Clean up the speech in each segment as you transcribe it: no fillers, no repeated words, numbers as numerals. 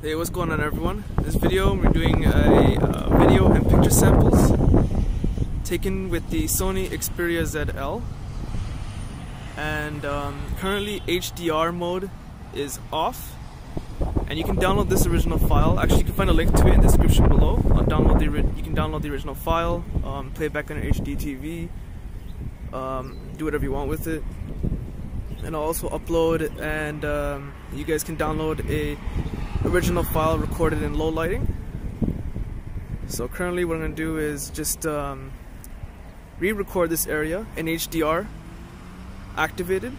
Hey, what's going on, everyone? In this video, we're doing a video and picture samples taken with the Sony Xperia ZL, and currently HDR mode is off, and you can download this original file. Actually, you can find a link to it in the description below. You can download the original file, play it back on an HD TV, do whatever you want with it, and I'll also upload, and you guys can download a original file recorded in low lighting. So currently what I'm going to do is just re-record this area in HDR activated,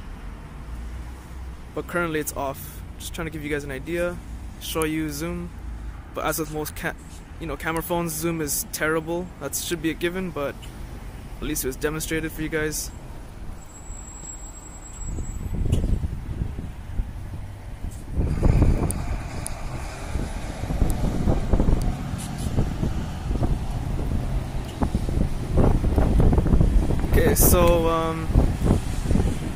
but currently it's off. Just trying to give you guys an idea, show you zoom, but as with most camera phones, zoom is terrible. That should be a given, but at least it was demonstrated for you guys. Okay, so I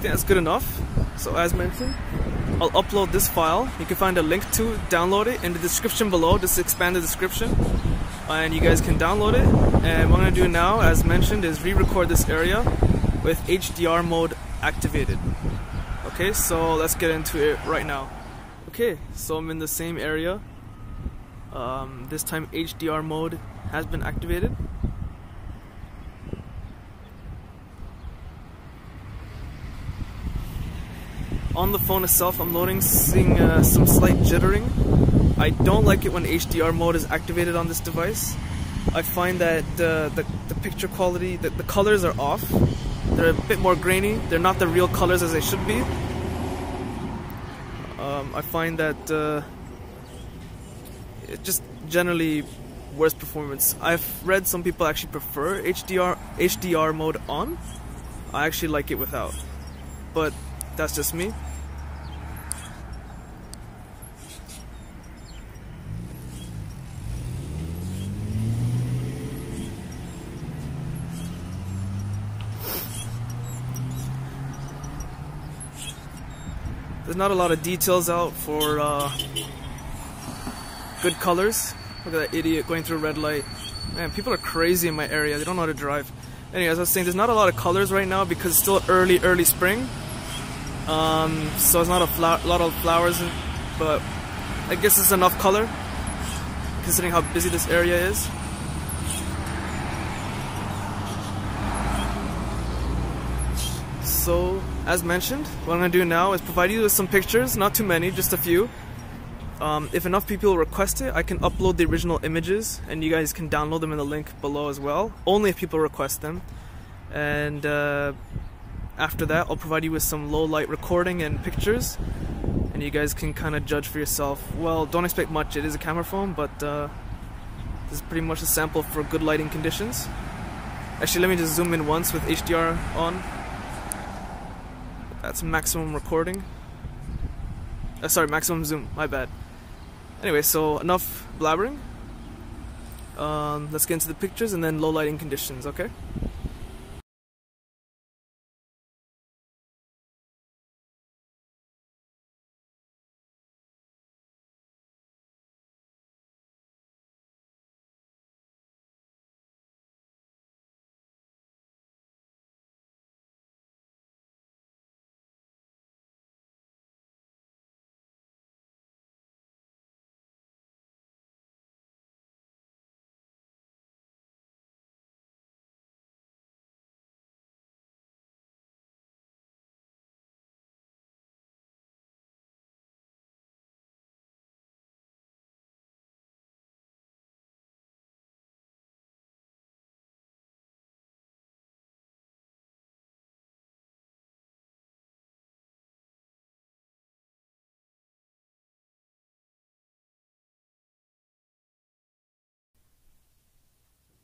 think that's good enough. So as mentioned, I'll upload this file. You can find a link to download it in the description below. Just expand the description, and you guys can download it. And what I'm going to do now, as mentioned, is re-record this area with HDR mode activated. Okay, so let's get into it right now. Okay, so I'm in the same area. This time HDR mode has been activated. On the phone itself, I'm seeing some slight jittering. I don't like it when HDR mode is activated on this device. I find that the picture quality, the colors are off. They're a bit more grainy. They're not the real colors as they should be. I find that it's just generally worse performance. I've read some people actually prefer HDR mode on. I actually like it without, but that's just me. There's not a lot of details out for good colors. Look at that idiot going through a red light. Man, people are crazy in my area. They don't know how to drive. Anyways, I was saying there's not a lot of colors right now because it's still early spring. So it's not a lot of flowers, but I guess it's enough color considering how busy this area is. So, as mentioned, what I'm going to do now is provide you with some pictures, not too many, just a few. If enough people request it, I can upload the original images, and you guys can download them in the link below as well, only if people request them. And after that, I'll provide you with some low light recording and pictures, and you guys can kind of judge for yourself. Well, don't expect much, it is a camera phone, but this is pretty much a sample for good lighting conditions. Actually, let me just zoom in once with HDR on. That's maximum recording. Sorry, maximum zoom, my bad. Anyway, so enough blabbering. Let's get into the pictures and then low lighting conditions, okay?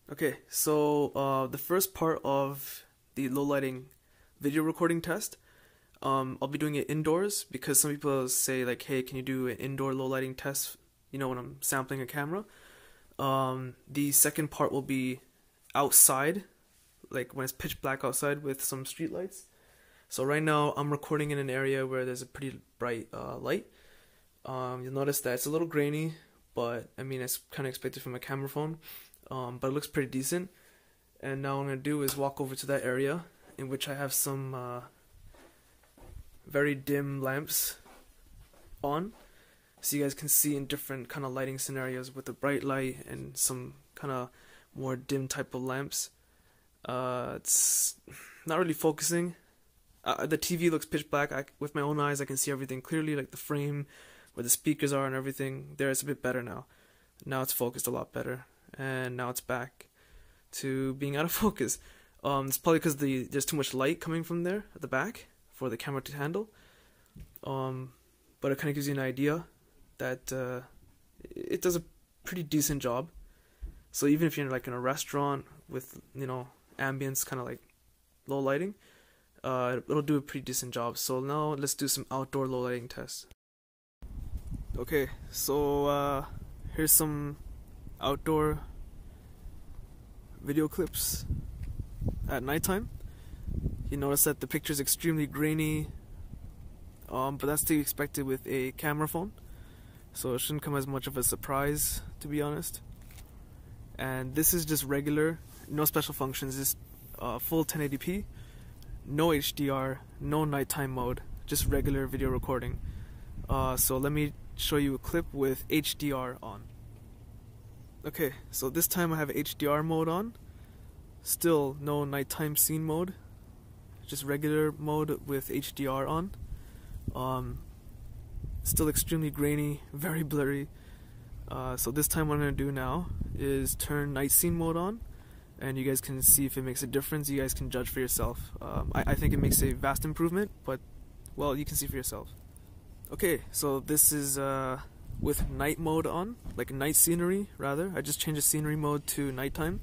Okay, so the first part of the low lighting video recording test, I'll be doing it indoors because some people say like, hey, can you do an indoor low lighting test, you know, when I'm sampling a camera. The second part will be outside, like when it's pitch black outside with some street lights. So right now I'm recording in an area where there's a pretty bright light. you'll notice that it's a little grainy, but I mean it's kind of expected from a camera phone, but it looks pretty decent. And now what I'm going to do is walk over to that area in which I have some very dim lamps on, so you guys can see in different kind of lighting scenarios with a bright light and some kind of more dim type of lamps. It's not really focusing. The TV looks pitch black. With my own eyes I can see everything clearly, like the frame where the speakers are and everything. There, it's a bit better now. Now it's focused a lot better, and now it's back to being out of focus. It's probably because there's too much light coming from there at the back for the camera to handle. But it kind of gives you an idea that it does a pretty decent job. So even if you're like in a restaurant with, you know, ambience, kind of like low lighting, it'll do a pretty decent job. So now let's do some outdoor low lighting tests. Okay, so here's some outdoor video clips at nighttime. You notice that the picture is extremely grainy, but that's to be expected with a camera phone, so it shouldn't come as much of a surprise, to be honest. And this is just regular, no special functions, just full 1080p, no HDR, no nighttime mode, just regular video recording. So let me show you a clip with HDR on. Okay, so this time I have HDR mode on. Still no nighttime scene mode, just regular mode with HDR on. Still extremely grainy, very blurry. So this time what I'm going to do now is turn night scene mode on, and you guys can see if it makes a difference. You guys can judge for yourself. I think it makes a vast improvement, but well, you can see for yourself. Okay, so this is with night mode on, like night scenery rather. I just changed the scenery mode to nighttime.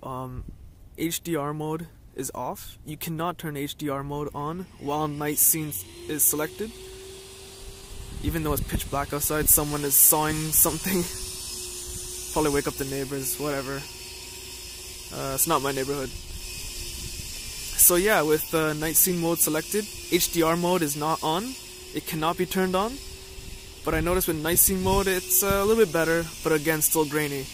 HDR mode is off. You cannot turn HDR mode on while night scene is selected. Even though it's pitch black outside, someone is sawing something. Probably wake up the neighbors, whatever. It's not my neighborhood. So yeah, with night scene mode selected, HDR mode is not on. It cannot be turned on. But I noticed with night scene mode it's a little bit better, but again still grainy.